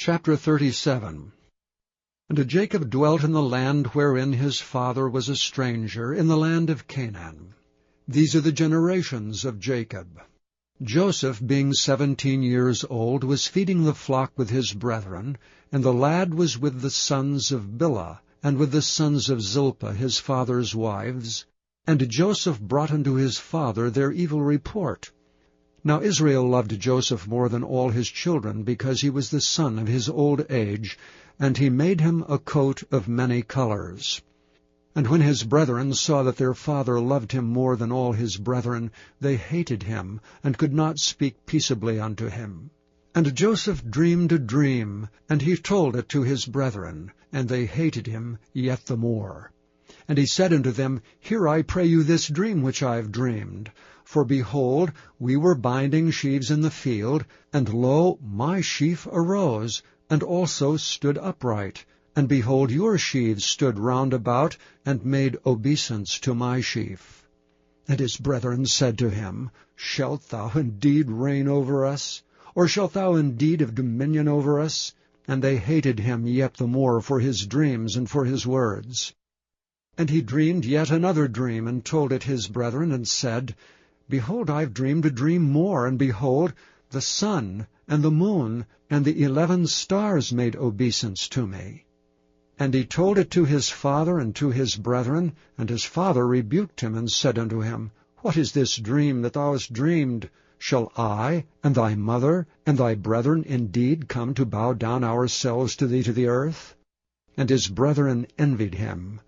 Chapter 37. And Jacob dwelt in the land wherein his father was a stranger, in the land of Canaan. These are the generations of Jacob. Joseph, being 17 years old, was feeding the flock with his brethren, and the lad was with the sons of Bilhah, and with the sons of Zilpah his father's wives. And Joseph brought unto his father their evil report. Now Israel loved Joseph more than all his children, because he was the son of his old age, and he made him a coat of many colors. And when his brethren saw that their father loved him more than all his brethren, they hated him, and could not speak peaceably unto him. And Joseph dreamed a dream, and he told it to his brethren, and they hated him yet the more. And he said unto them, Hear, I pray you, this dream which I have dreamed. For behold, we were binding sheaves in the field, and lo, my sheaf arose, and also stood upright. And behold, your sheaves stood round about, and made obeisance to my sheaf. And his brethren said to him, Shalt thou indeed reign over us? Or shalt thou indeed have dominion over us? And they hated him yet the more for his dreams and for his words. And he dreamed yet another dream, and told it his brethren, and said, Behold, I have dreamed a dream more, and behold, the sun, and the moon, and the 11 stars made obeisance to me. And he told it to his father and to his brethren, and his father rebuked him, and said unto him, What is this dream that thou hast dreamed? Shall I, and thy mother, and thy brethren indeed come to bow down ourselves to thee to the earth? And his brethren envied him,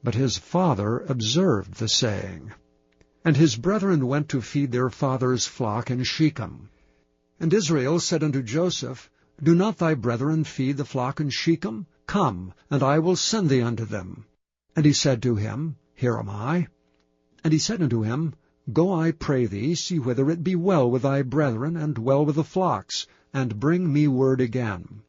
but his father observed the saying. And his brethren went to feed their father's flock in Shechem. And Israel said unto Joseph, Do not thy brethren feed the flock in Shechem? Come, and I will send thee unto them. And he said to him, Here am I. And he said unto him, Go, I pray thee, see whether it be well with thy brethren, and well with the flocks, and bring me word again.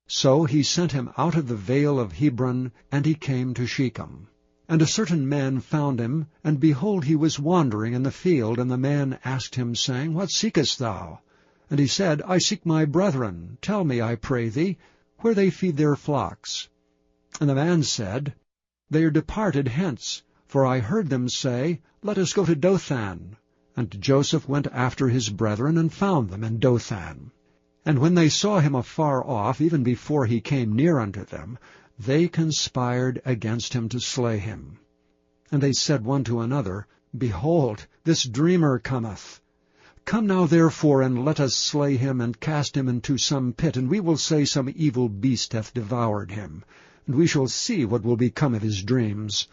So he sent him out of the vale of Hebron, and he came to Shechem. And a certain man found him, and behold, he was wandering in the field, and the man asked him, saying, What seekest thou? And he said, I seek my brethren. Tell me, I pray thee, where they feed their flocks. And the man said, They are departed hence, for I heard them say, Let us go to Dothan. And Joseph went after his brethren, and found them in Dothan. And when they saw him afar off, even before he came near unto them, they conspired against him to slay him. And they said one to another, Behold, this dreamer cometh. Come now therefore, and let us slay him, and cast him into some pit, and we will say some evil beast hath devoured him, and we shall see what will become of his dreams.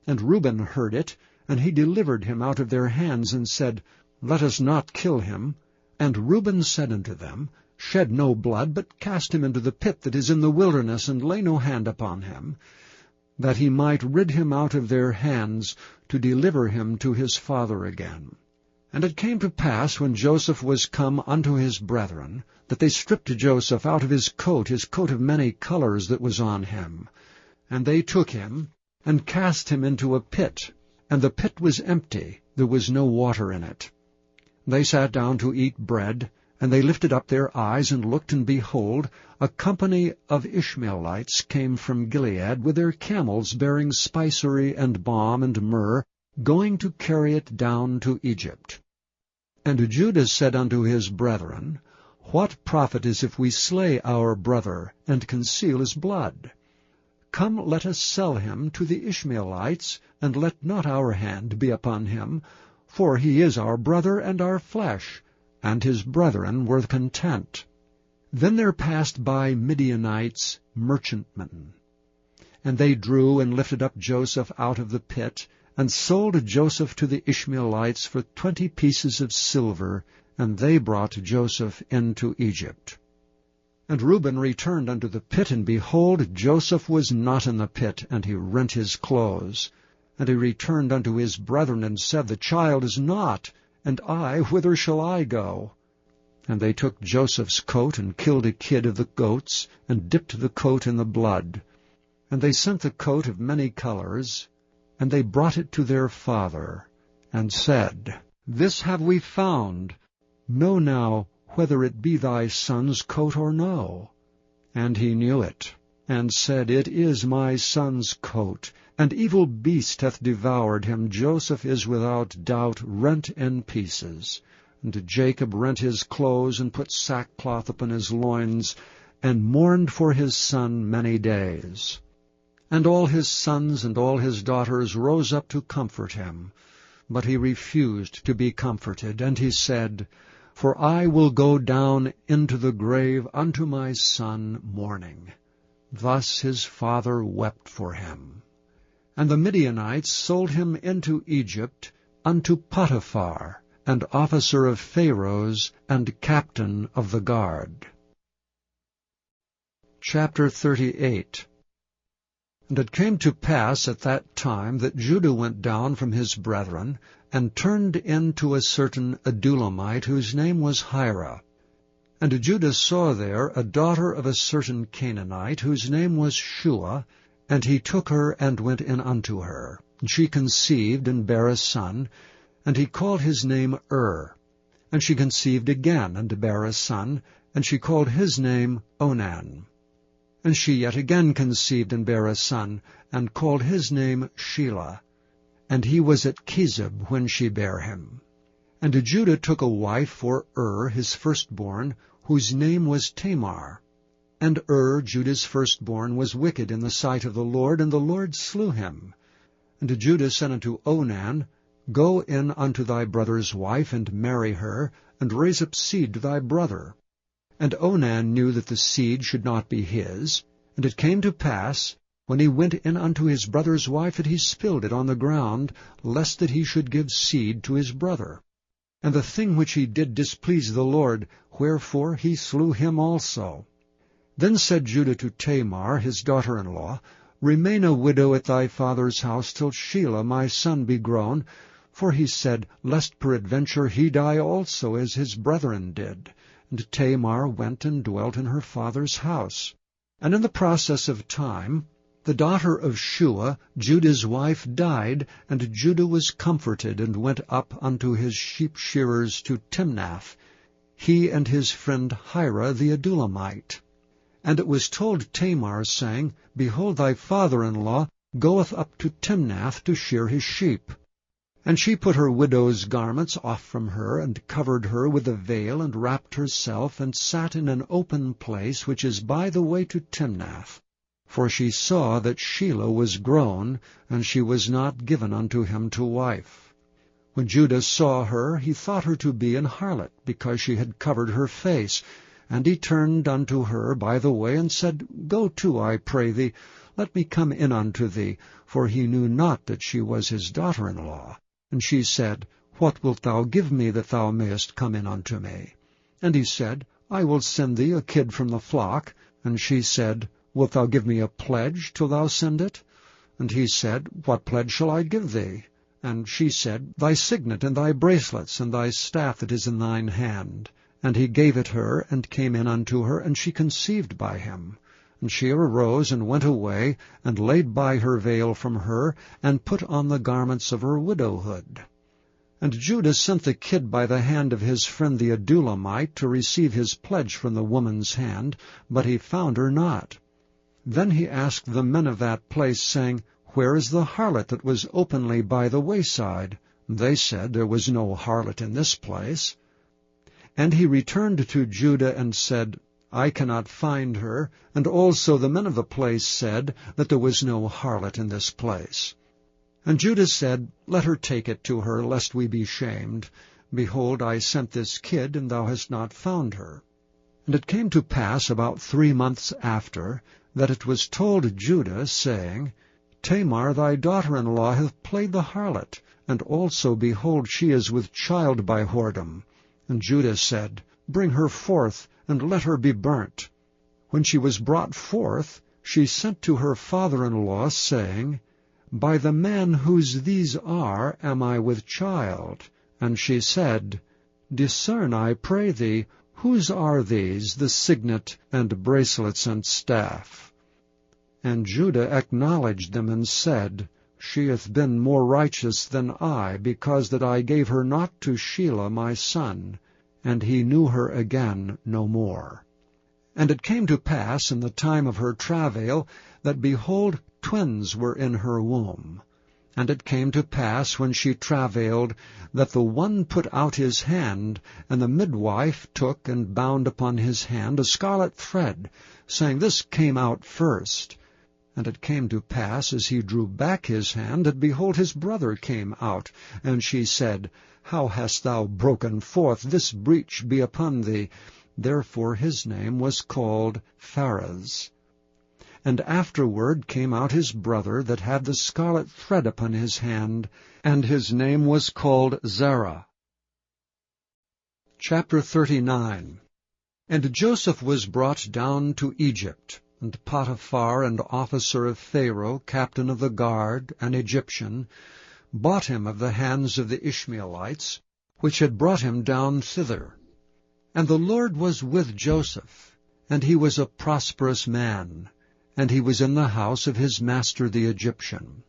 And Reuben heard it, and he delivered him out of their hands, and said, Let us not kill him. And Reuben said unto them, Shed no blood, but cast him into the pit that is in the wilderness, and lay no hand upon him, that he might rid him out of their hands, to deliver him to his father again. And it came to pass, when Joseph was come unto his brethren, that they stripped Joseph out of his coat of many colors that was on him. And they took him, and cast him into a pit, and the pit was empty, there was no water in it. They sat down to eat bread, and they lifted up their eyes, and looked, and behold, a company of Ishmaelites came from Gilead, with their camels bearing spicery and balm and myrrh, going to carry it down to Egypt. And Judah said unto his brethren, What profit is if we slay our brother, and conceal his blood? Come, let us sell him to the Ishmaelites, and let not our hand be upon him, for he is our brother and our flesh. And his brethren were content. Then there passed by Midianites, merchantmen. And they drew and lifted up Joseph out of the pit, and sold Joseph to the Ishmaelites for 20 pieces of silver, and they brought Joseph into Egypt. And Reuben returned unto the pit, and behold, Joseph was not in the pit, and he rent his clothes. And he returned unto his brethren, and said, The child is not, and I, whither shall I go? And they took Joseph's coat, and killed a kid of the goats, and dipped the coat in the blood. And they sent the coat of many colors, and they brought it to their father, and said, This have we found. Know now whether it be thy son's coat or no. And he knew it, and said, It is my son's coat. An evil beast hath devoured him. Joseph is without doubt rent in pieces. And Jacob rent his clothes, and put sackcloth upon his loins, and mourned for his son many days. And all his sons and all his daughters rose up to comfort him. But he refused to be comforted, and he said, For I will go down into the grave unto my son mourning. Thus his father wept for him. And the Midianites sold him into Egypt unto Potiphar, an officer of Pharaoh's, and captain of the guard. Chapter 38. And it came to pass at that time that Judah went down from his brethren, and turned into a certain Adullamite, whose name was Hira. And Judah saw there a daughter of a certain Canaanite, whose name was Shua, and he took her and went in unto her. And she conceived and bare a son, and he called his name And she conceived again, and bare a son, and she called his name Onan. And she yet again conceived and bare a son, and called his name Shelah. And he was at Chizib when she bare him. And Judah took a wife for his firstborn, whose name was Tamar. And Judah's firstborn, was wicked in the sight of the Lord, and the Lord slew him. And Judah said unto Onan, Go in unto thy brother's wife, and marry her, and raise up seed to thy brother. And Onan knew that the seed should not be his. And it came to pass, when he went in unto his brother's wife, that he spilled it on the ground, lest that he should give seed to his brother. And the thing which he did displeased the Lord, wherefore he slew him also. Then said Judah to Tamar, his daughter-in-law, Remain a widow at thy father's house till Shelah my son be grown. For he said, Lest peradventure he die also, as his brethren did. And Tamar went and dwelt in her father's house. And in the process of time, the daughter of Shua, Judah's wife, died, and Judah was comforted, and went up unto his sheep-shearers to Timnath, he and his friend Hira the Adullamite. And it was told Tamar, saying, Behold, thy father-in-law goeth up to Timnath to shear his sheep. And she put her widow's garments off from her, and covered her with a veil, and wrapped herself, and sat in an open place which is by the way to Timnath. For she saw that Shelah was grown, and she was not given unto him to wife. When Judah saw her, he thought her to be an harlot, because she had covered her face. And he turned unto her by the way, and said, Go to, I pray thee, let me come in unto thee. For he knew not that she was his daughter-in-law. And she said, What wilt thou give me, that thou mayest come in unto me? And he said, I will send thee a kid from the flock. And she said, Wilt thou give me a pledge till thou send it? And he said, What pledge shall I give thee? And she said, Thy signet, and thy bracelets, and thy staff that is in thine hand. And he gave it her, and came in unto her, and she conceived by him. And she arose, and went away, and laid by her veil from her, and put on the garments of her widowhood. And Judah sent the kid by the hand of his friend the Adullamite to receive his pledge from the woman's hand, but he found her not. Then he asked the men of that place, saying, Where is the harlot that was openly by the wayside? They said, There was no harlot in this place. And he returned to Judah and said, I cannot find her. And also the men of the place said that there was no harlot in this place. And Judah said, Let her take it to her, lest we be shamed. Behold, I sent this kid, and thou hast not found her. And it came to pass about 3 months after, that it was told Judah, saying, Tamar thy daughter-in-law hath played the harlot, and also, behold, she is with child by whoredom. And Judah said, Bring her forth, and let her be burnt. When she was brought forth, she sent to her father-in-law, saying, By the man whose these are am I with child. And she said, Discern, I pray thee, whose are these, the signet, and bracelets, and staff? And Judah acknowledged them, and said, She hath been more righteous than I, because that I gave her not to Shelah my son. And he knew her again no more. And it came to pass in the time of her travail, that, behold, twins were in her womb. And it came to pass, when she travailed, that the one put out his hand, and the midwife took and bound upon his hand a scarlet thread, saying, This came out first. And it came to pass, as he drew back his hand, that, behold, his brother came out. And she said, How hast thou broken forth? This breach be upon thee. Therefore his name was called Pharez. And afterward came out his brother that had the scarlet thread upon his hand, and his name was called Zerah. Chapter 39. And Joseph was brought down to Egypt, and Potiphar, an officer of Pharaoh, captain of the guard, an Egyptian, bought him of the hands of the Ishmaelites, which had brought him down thither. And the Lord was with Joseph, and he was a prosperous man, and he was in the house of his master the Egyptian.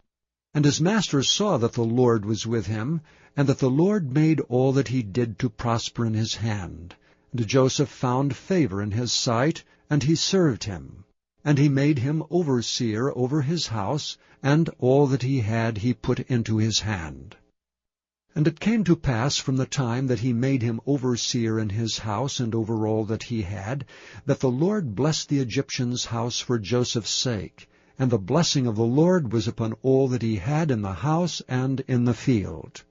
And his master saw that the Lord was with him, and that the Lord made all that he did to prosper in his hand. And Joseph found favor in his sight, and he served him. And he made him overseer over his house, and all that he had he put into his hand. And it came to pass from the time that he made him overseer in his house and over all that he had, that the Lord blessed the Egyptian's house for Joseph's sake. And the blessing of the Lord was upon all that he had in the house and in the field.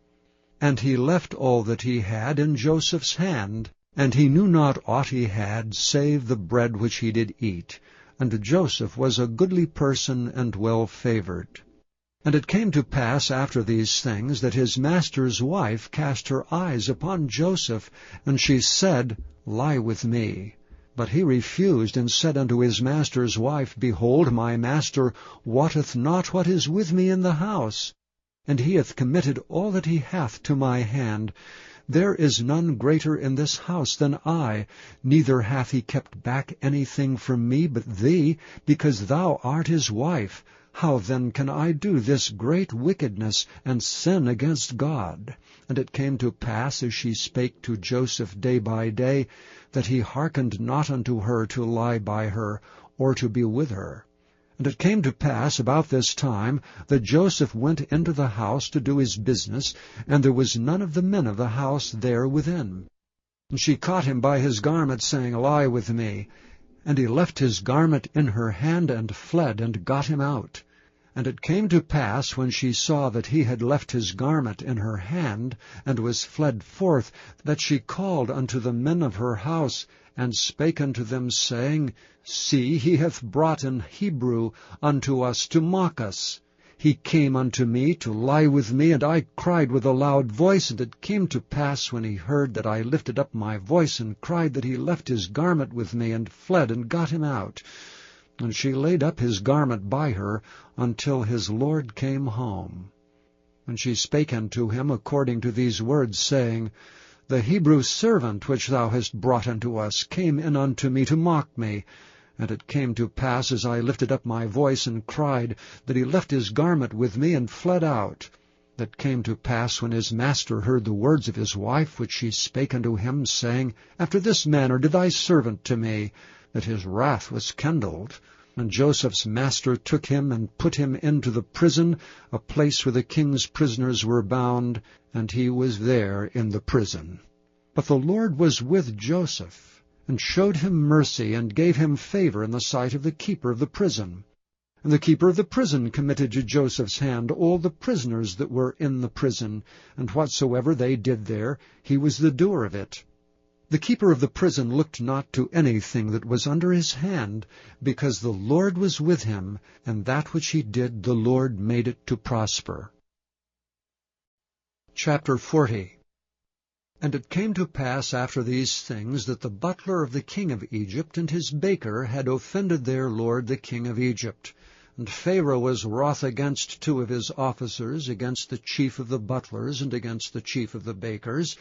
And he left all that he had in Joseph's hand, and he knew not aught he had, save the bread which he did eat. And Joseph was a goodly person and well favored. And it came to pass after these things, that his master's wife cast her eyes upon Joseph, and she said, Lie with me. But he refused, and said unto his master's wife, Behold, my master wotteth not what is with me in the house, and he hath committed all that he hath to my hand. There is none greater in this house than I, neither hath he kept back anything from me but thee, because thou art his wife. How then can I do this great wickedness, and sin against God? And it came to pass, as she spake to Joseph day by day, that he hearkened not unto her to lie by her, or to be with her. And it came to pass about this time, that Joseph went into the house to do his business, and there was none of the men of the house there within. And she caught him by his garment, saying, Lie with me. And he left his garment in her hand, and fled, and got him out. And it came to pass, when she saw that he had left his garment in her hand, and was fled forth, that she called unto the men of her house, and spake unto them, saying, See, he hath brought an Hebrew unto us to mock us. He came unto me to lie with me, and I cried with a loud voice. And it came to pass, when he heard that I lifted up my voice and cried, that he left his garment with me, and fled, and got him out. And she laid up his garment by her, until his Lord came home. And she spake unto him according to these words, saying, The Hebrew servant which thou hast brought unto us came in unto me to mock me. And it came to pass, as I lifted up my voice and cried, that he left his garment with me, and fled out. That came to pass, when his master heard the words of his wife, which she spake unto him, saying, After this manner did thy servant to me, that his wrath was kindled. And Joseph's master took him, and put him into the prison, a place where the king's prisoners were bound, and he was there in the prison. But the Lord was with Joseph, and showed him mercy, and gave him favor in the sight of the keeper of the prison. And the keeper of the prison committed to Joseph's hand all the prisoners that were in the prison, and whatsoever they did there, he was the doer of it. The keeper of the prison looked not to anything that was under his hand, because the Lord was with him, and that which he did the Lord made it to prosper. Chapter 40. And it came to pass after these things, that the butler of the king of Egypt and his baker had offended their lord the king of Egypt. And Pharaoh was wroth against two of his officers, against the chief of the butlers, and against the chief of the bakers.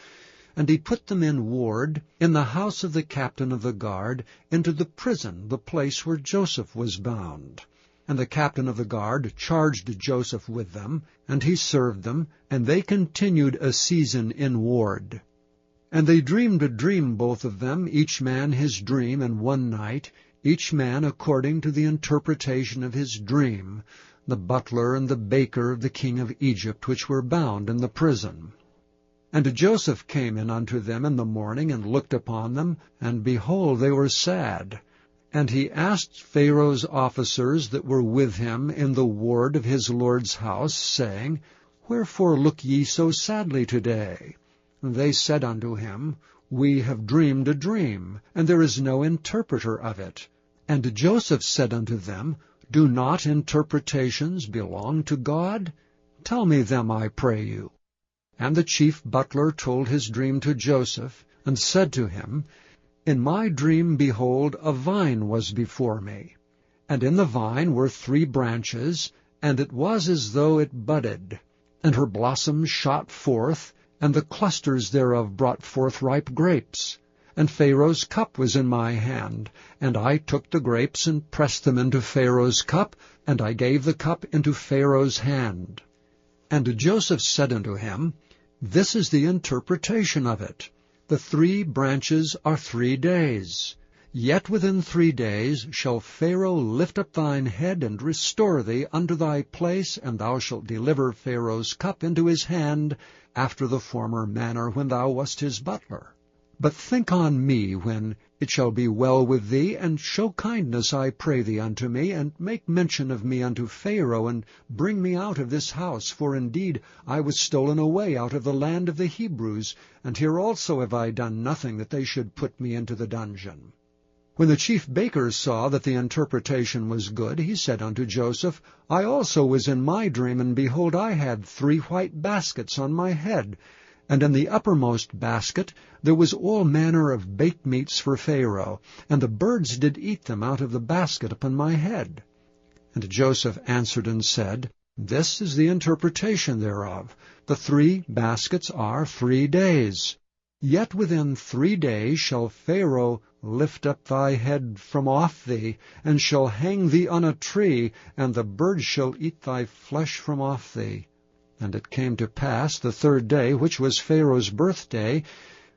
And he put them in ward in the house of the captain of the guard, into the prison, the place where Joseph was bound. And the captain of the guard charged Joseph with them, and he served them, and they continued a season in ward. And they dreamed a dream, both of them, each man his dream in one night, each man according to the interpretation of his dream, the butler and the baker of the king of Egypt, which were bound in the prison. And Joseph came in unto them in the morning, and looked upon them, and behold, they were sad. And he asked Pharaoh's officers that were with him in the ward of his lord's house, saying, Wherefore look ye so sadly today? And they said unto him, We have dreamed a dream, and there is no interpreter of it. And Joseph said unto them, Do not interpretations belong to God? Tell me them, I pray you. And the chief butler told his dream to Joseph, and said to him, In my dream, behold, a vine was before me. And in the vine were 3 branches, and it was as though it budded. And her blossoms shot forth, and the clusters thereof brought forth ripe grapes. And Pharaoh's cup was in my hand, and I took the grapes and pressed them into Pharaoh's cup, and I gave the cup into Pharaoh's hand. And Joseph said unto him, This is the interpretation of it. The 3 branches are 3 days. Yet within 3 days shall Pharaoh lift up thine head, and restore thee unto thy place, and thou shalt deliver Pharaoh's cup into his hand, after the former manner when thou wast his butler. But think on me when it shall be well with thee, and show kindness, I pray thee, unto me, and make mention of me unto Pharaoh, and bring me out of this house. For indeed I was stolen away out of the land of the Hebrews, and here also have I done nothing that they should put me into the dungeon. When the chief baker saw that the interpretation was good, he said unto Joseph, I also was in my dream, and behold, I had 3 white baskets on my head, and in the uppermost basket there was all manner of baked meats for Pharaoh, and the birds did eat them out of the basket upon my head. And Joseph answered and said, This is the interpretation thereof. The 3 baskets are 3 days. Yet within 3 days shall Pharaoh lift up thy head from off thee, and shall hang thee on a tree, and the birds shall eat thy flesh from off thee. And it came to pass the 3rd day, which was Pharaoh's birthday,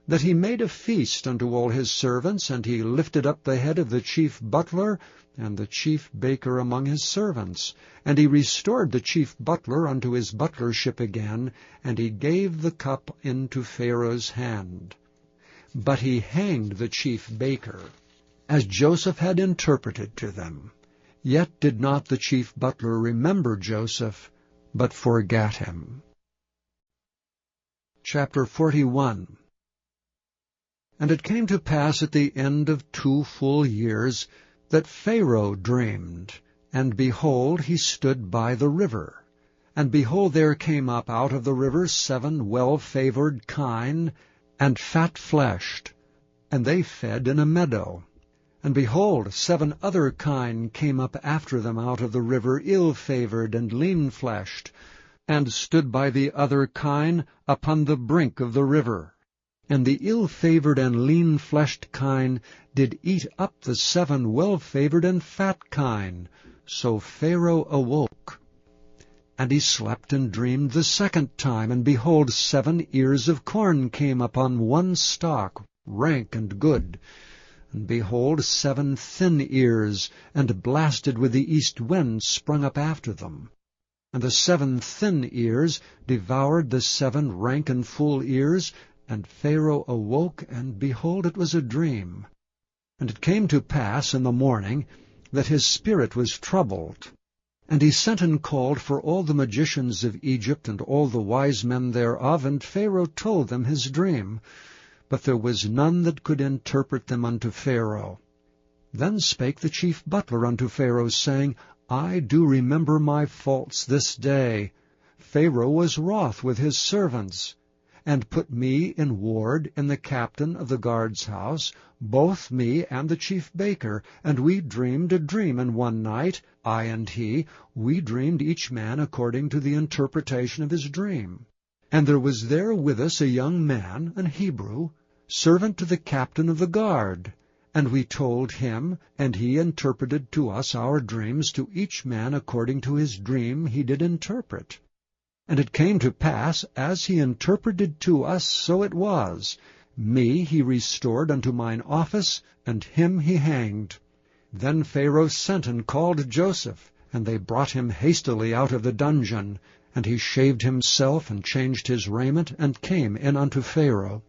that he made a feast unto all his servants, and he lifted up the head of the chief butler and the chief baker among his servants. And he restored the chief butler unto his butlership again, and he gave the cup into Pharaoh's hand. But he hanged the chief baker, as Joseph had interpreted to them. Yet did not the chief butler remember Joseph, but forgat him. Chapter 41. And it came to pass at the end of 2 full years that Pharaoh dreamed, and behold, he stood by the river. And behold, there came up out of the river 7 well-favored kine, and fat-fleshed, and they fed in a meadow. And behold, 7 other kine came up after them out of the river, ill-favored and lean-fleshed, and stood by the other kine upon the brink of the river. And the ill-favored and lean-fleshed kine did eat up the 7 well-favored and fat kine. So Pharaoh awoke. And he slept and dreamed the 2nd time, and behold, 7 ears of corn came upon one stalk, rank and good. And behold, 7 thin ears, and blasted with the east wind, sprung up after them. And the 7 thin ears devoured the 7 rank and full ears, and Pharaoh awoke, and behold, it was a dream. And it came to pass in the morning that his spirit was troubled. And he sent and called for all the magicians of Egypt, and all the wise men thereof, and Pharaoh told them his dream. But there was none that could interpret them unto Pharaoh. Then spake the chief butler unto Pharaoh, saying, I do remember my faults this day. Pharaoh was wroth with his servants, and put me in ward in the captain of the guard's house, both me and the chief baker, and we dreamed a dream in one night, I and he. We dreamed each man according to the interpretation of his dream. And there was there with us a young man, an Hebrew, servant to the captain of the guard. And we told him, and he interpreted to us our dreams, to each man according to his dream he did interpret. And it came to pass, as he interpreted to us, so it was. Me he restored unto mine office, and him he hanged. Then Pharaoh sent and called Joseph, and they brought him hastily out of the dungeon. And he shaved himself, and changed his raiment, and came in unto Pharaoh.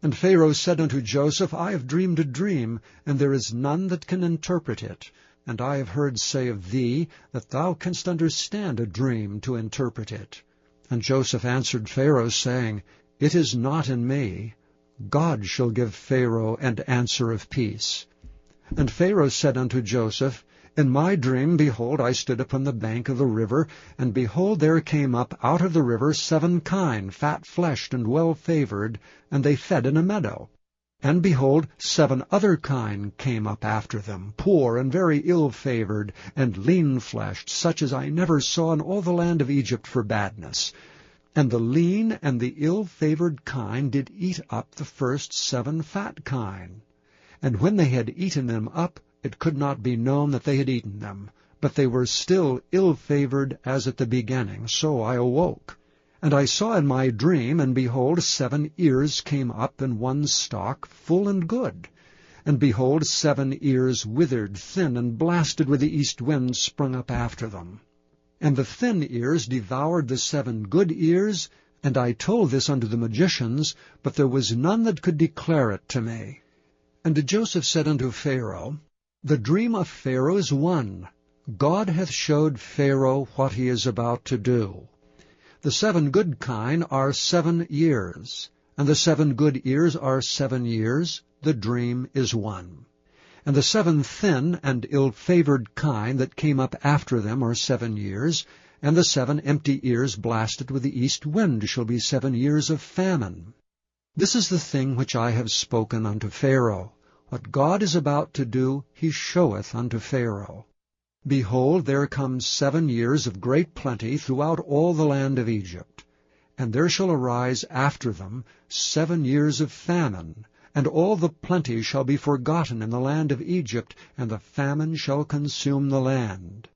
And Pharaoh said unto Joseph, I have dreamed a dream, and there is none that can interpret it. And I have heard say of thee, that thou canst understand a dream to interpret it. And Joseph answered Pharaoh, saying, It is not in me. God shall give Pharaoh an answer of peace. And Pharaoh said unto Joseph, In my dream, behold, I stood upon the bank of the river, and behold, there came up out of the river 7 kine, fat-fleshed and well-favored, and they fed in a meadow. And behold, 7 other kine came up after them, poor and very ill-favored, and lean-fleshed, such as I never saw in all the land of Egypt for badness. And the lean and the ill-favored kine did eat up the first 7 fat kine. And when they had eaten them up, it could not be known that they had eaten them, but they were still ill-favored as at the beginning. So I awoke. And I saw in my dream, and behold, 7 ears came up in one stalk, full and good. And behold, 7 ears withered, thin, and blasted with the east wind sprung up after them. And the thin ears devoured the 7 good ears, and I told this unto the magicians, but there was none that could declare it to me. And Joseph said unto Pharaoh, The dream of Pharaoh is one. God hath showed Pharaoh what he is about to do. The 7 good kine are 7 years, and the 7 good ears are 7 years. The dream is one. And the 7 thin and ill-favored kine that came up after them are 7 years, and the 7 empty ears blasted with the east wind shall be 7 years of famine. This is the thing which I have spoken unto Pharaoh. What God is about to do, he showeth unto Pharaoh. Behold, there come 7 years of great plenty throughout all the land of Egypt. And there shall arise after them 7 years of famine, and all the plenty shall be forgotten in the land of Egypt, and the famine shall consume the land.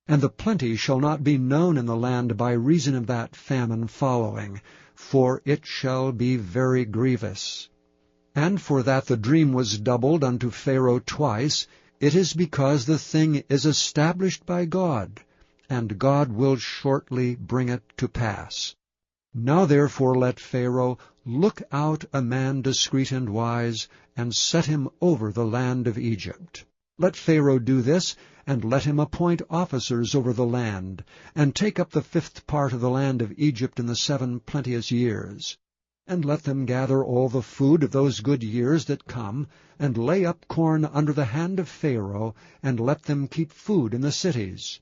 And the plenty shall not be known in the land by reason of that famine following, for it shall be very grievous. And for that the dream was doubled unto Pharaoh twice, it is because the thing is established by God, and God will shortly bring it to pass. Now therefore let Pharaoh look out a man discreet and wise, and set him over the land of Egypt. Let Pharaoh do this, and let him appoint officers over the land, and take up the 5th part of the land of Egypt in the 7 plenteous years. And let them gather all the food of those good years that come, and lay up corn under the hand of Pharaoh, and let them keep food in the cities.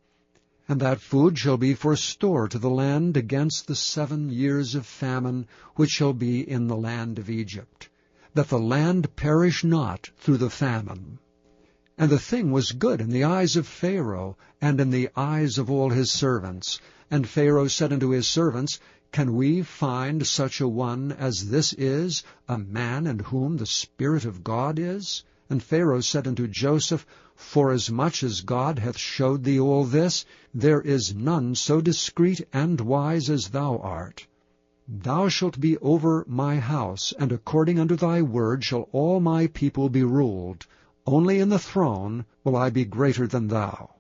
And that food shall be for store to the land against the 7 years of famine, which shall be in the land of Egypt, that the land perish not through the famine. And the thing was good in the eyes of Pharaoh, and in the eyes of all his servants. And Pharaoh said unto his servants, Can we find such a one as this is, a man in whom the Spirit of God is? And Pharaoh said unto Joseph, Forasmuch as God hath showed thee all this, there is none so discreet and wise as thou art. Thou shalt be over my house, and according unto thy word shall all my people be ruled. Only in the throne will I be greater than thou.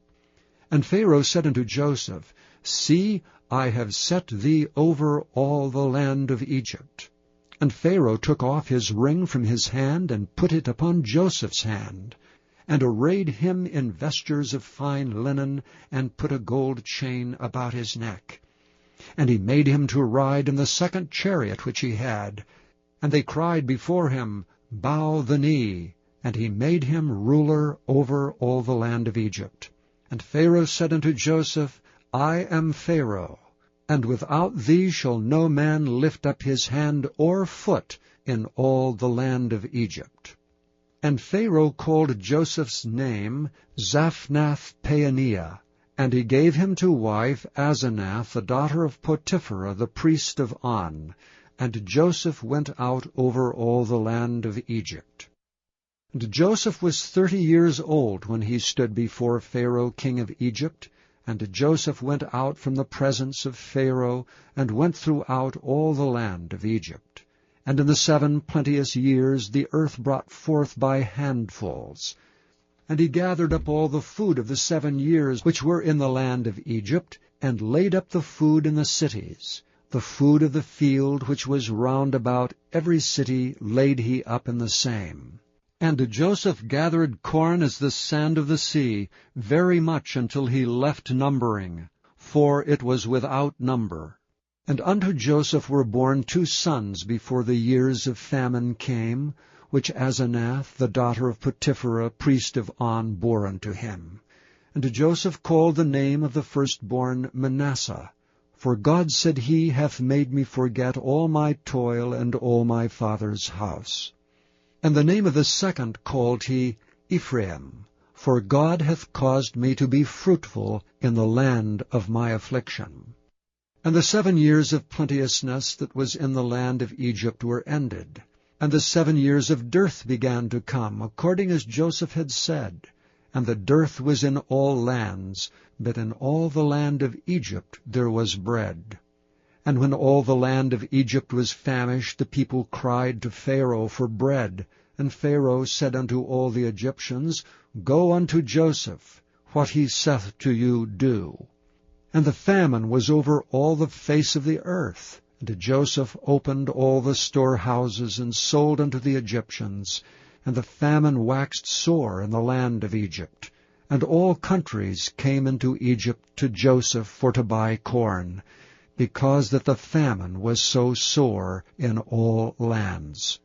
And Pharaoh said unto Joseph, See, I have set thee over all the land of Egypt. And Pharaoh took off his ring from his hand, and put it upon Joseph's hand, and arrayed him in vestures of fine linen, and put a gold chain about his neck. And he made him to ride in the 2nd chariot which he had. And they cried before him, Bow the knee. And he made him ruler over all the land of Egypt. And Pharaoh said unto Joseph, I am Pharaoh, and without thee shall no man lift up his hand or foot in all the land of Egypt. And Pharaoh called Joseph's name Zaphnath-Paaneah, and he gave him to wife Asenath, the daughter of Potipherah, the priest of On. And Joseph went out over all the land of Egypt. And Joseph was 30 years old when he stood before Pharaoh king of Egypt. And Joseph went out from the presence of Pharaoh, and went throughout all the land of Egypt. And in the 7 plenteous years the earth brought forth by handfuls. And he gathered up all the food of the 7 years which were in the land of Egypt, and laid up the food in the cities. The food of the field which was round about every city laid he up in the same. And Joseph gathered corn as the sand of the sea, very much until he left numbering, for it was without number. And unto Joseph were born 2 sons before the years of famine came, which Asenath, the daughter of Potiphera, priest of On, bore unto him. And Joseph called the name of the firstborn Manasseh, for God, said he, hath made me forget all my toil and all my father's house. And the name of the second called he Ephraim, for God hath caused me to be fruitful in the land of my affliction. And the 7 years of plenteousness that was in the land of Egypt were ended, and the 7 years of dearth began to come, according as Joseph had said. And the dearth was in all lands, but in all the land of Egypt there was bread. And when all the land of Egypt was famished, the people cried to Pharaoh for bread. And Pharaoh said unto all the Egyptians, Go unto Joseph, what he saith to you do. And the famine was over all the face of the earth. And Joseph opened all the storehouses, and sold unto the Egyptians. And the famine waxed sore in the land of Egypt. And all countries came into Egypt to Joseph for to buy corn, because that the famine was so sore in all lands.